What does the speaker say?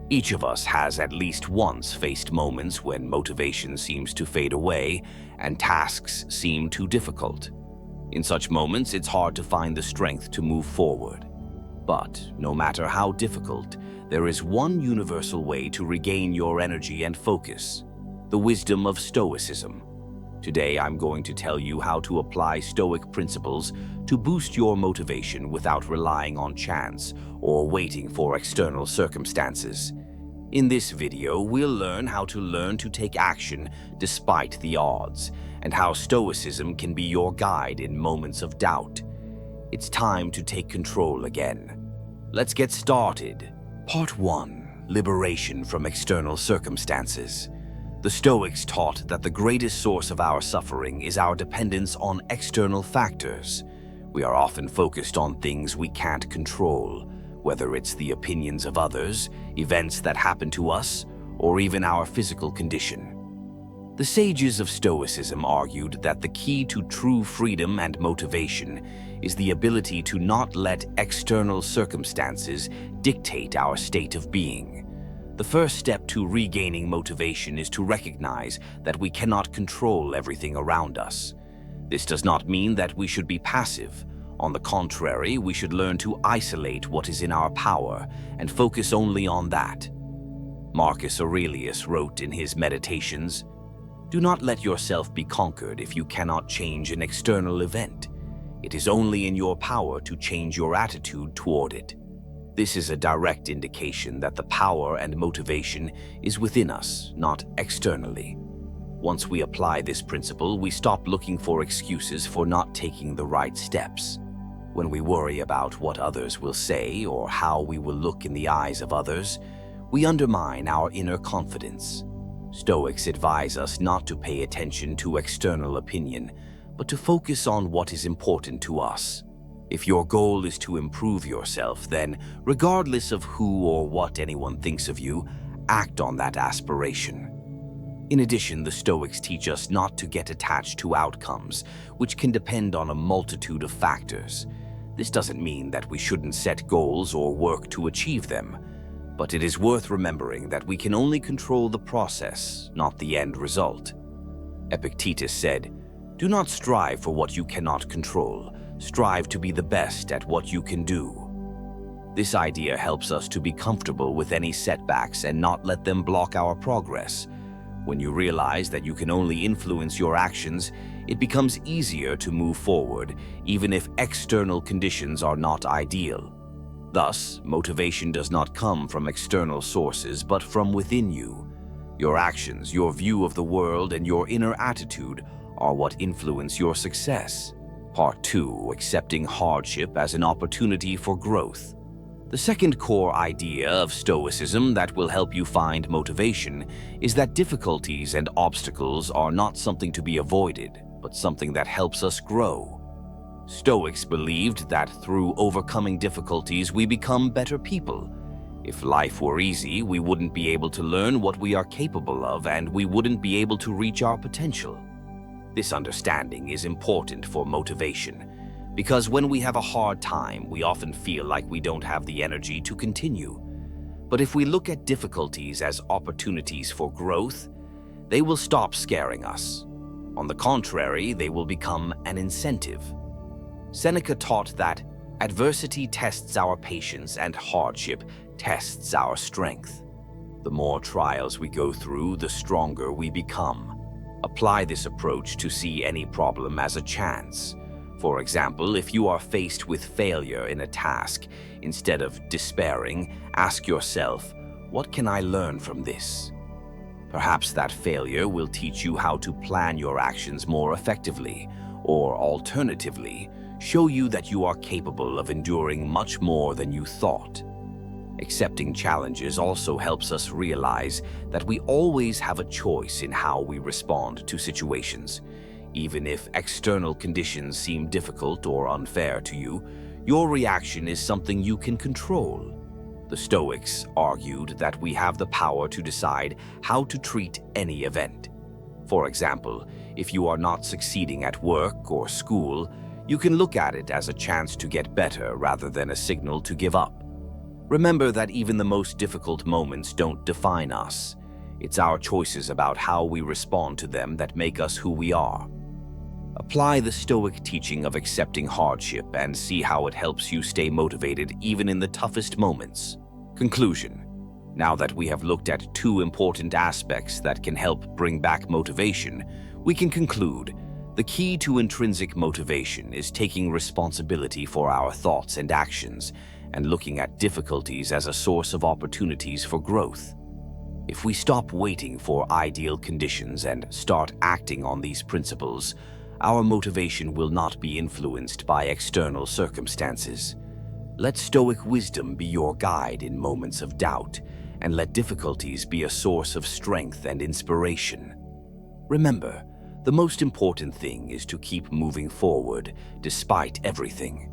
Each of us has at least once faced moments when motivation seems to fade away and tasks seem too difficult. In such moments, it's hard to find the strength to move forward. But no matter how difficult, there is one universal way to regain your energy and focus: the wisdom of Stoicism. Today, I'm going to tell you how to apply Stoic principles to boost your motivation without relying on chance or waiting for external circumstances. In this video, we'll learn to take action despite the odds, and how Stoicism can be your guide in moments of doubt. It's time to take control again. Let's get started. Part 1. Liberation from external circumstances. The Stoics taught that the greatest source of our suffering is our dependence on external factors. We are often focused on things we can't control, whether it's the opinions of others, events that happen to us, or even our physical condition. The sages of Stoicism argued that the key to true freedom and motivation is the ability to not let external circumstances dictate our state of being. The first step to regaining motivation is to recognize that we cannot control everything around us. This does not mean that we should be passive. On the contrary, we should learn to isolate what is in our power and focus only on that. Marcus Aurelius wrote in his Meditations, "Do not let yourself be conquered if you cannot change an external event. It is only in your power to change your attitude toward it." This is a direct indication that the power and motivation is within us, not externally. Once we apply this principle, we stop looking for excuses for not taking the right steps. When we worry about what others will say or how we will look in the eyes of others, we undermine our inner confidence. Stoics advise us not to pay attention to external opinion, but to focus on what is important to us. If your goal is to improve yourself, then, regardless of who or what anyone thinks of you, act on that aspiration. In addition, the Stoics teach us not to get attached to outcomes, which can depend on a multitude of factors. This doesn't mean that we shouldn't set goals or work to achieve them, but it is worth remembering that we can only control the process, not the end result. Epictetus said, "Do not strive for what you cannot control. Strive to be the best at what you can do." This idea helps us to be comfortable with any setbacks and not let them block our progress. When you realize that you can only influence your actions, it becomes easier to move forward, even if external conditions are not ideal. Thus, motivation does not come from external sources, but from within you. Your actions, your view of the world, and your inner attitude are what influence your success. Part 2. Accepting hardship as an opportunity for growth. The second core idea of Stoicism that will help you find motivation is that difficulties and obstacles are not something to be avoided, but something that helps us grow. Stoics believed that through overcoming difficulties, we become better people. If life were easy, we wouldn't be able to learn what we are capable of, and we wouldn't be able to reach our potential. This understanding is important for motivation, because when we have a hard time, we often feel like we don't have the energy to continue. But if we look at difficulties as opportunities for growth, they will stop scaring us. On the contrary, they will become an incentive. Seneca taught that adversity tests our patience and hardship tests our strength. The more trials we go through, the stronger we become. Apply this approach to see any problem as a chance. For example, if you are faced with failure in a task, instead of despairing, ask yourself, what can I learn from this? Perhaps that failure will teach you how to plan your actions more effectively, or alternatively, show you that you are capable of enduring much more than you thought. Accepting challenges also helps us realize that we always have a choice in how we respond to situations. Even if external conditions seem difficult or unfair to you, your reaction is something you can control. The Stoics argued that we have the power to decide how to treat any event. For example, if you are not succeeding at work or school, you can look at it as a chance to get better rather than a signal to give up. Remember that even the most difficult moments don't define us. It's our choices about how we respond to them that make us who we are. Apply the Stoic teaching of accepting hardship and see how it helps you stay motivated even in the toughest moments. Conclusion. Now that we have looked at two important aspects that can help bring back motivation, we can conclude the key to intrinsic motivation is taking responsibility for our thoughts and actions and looking at difficulties as a source of opportunities for growth. If we stop waiting for ideal conditions and start acting on these principles, our motivation will not be influenced by external circumstances. Let Stoic wisdom be your guide in moments of doubt, and let difficulties be a source of strength and inspiration. Remember, the most important thing is to keep moving forward despite everything.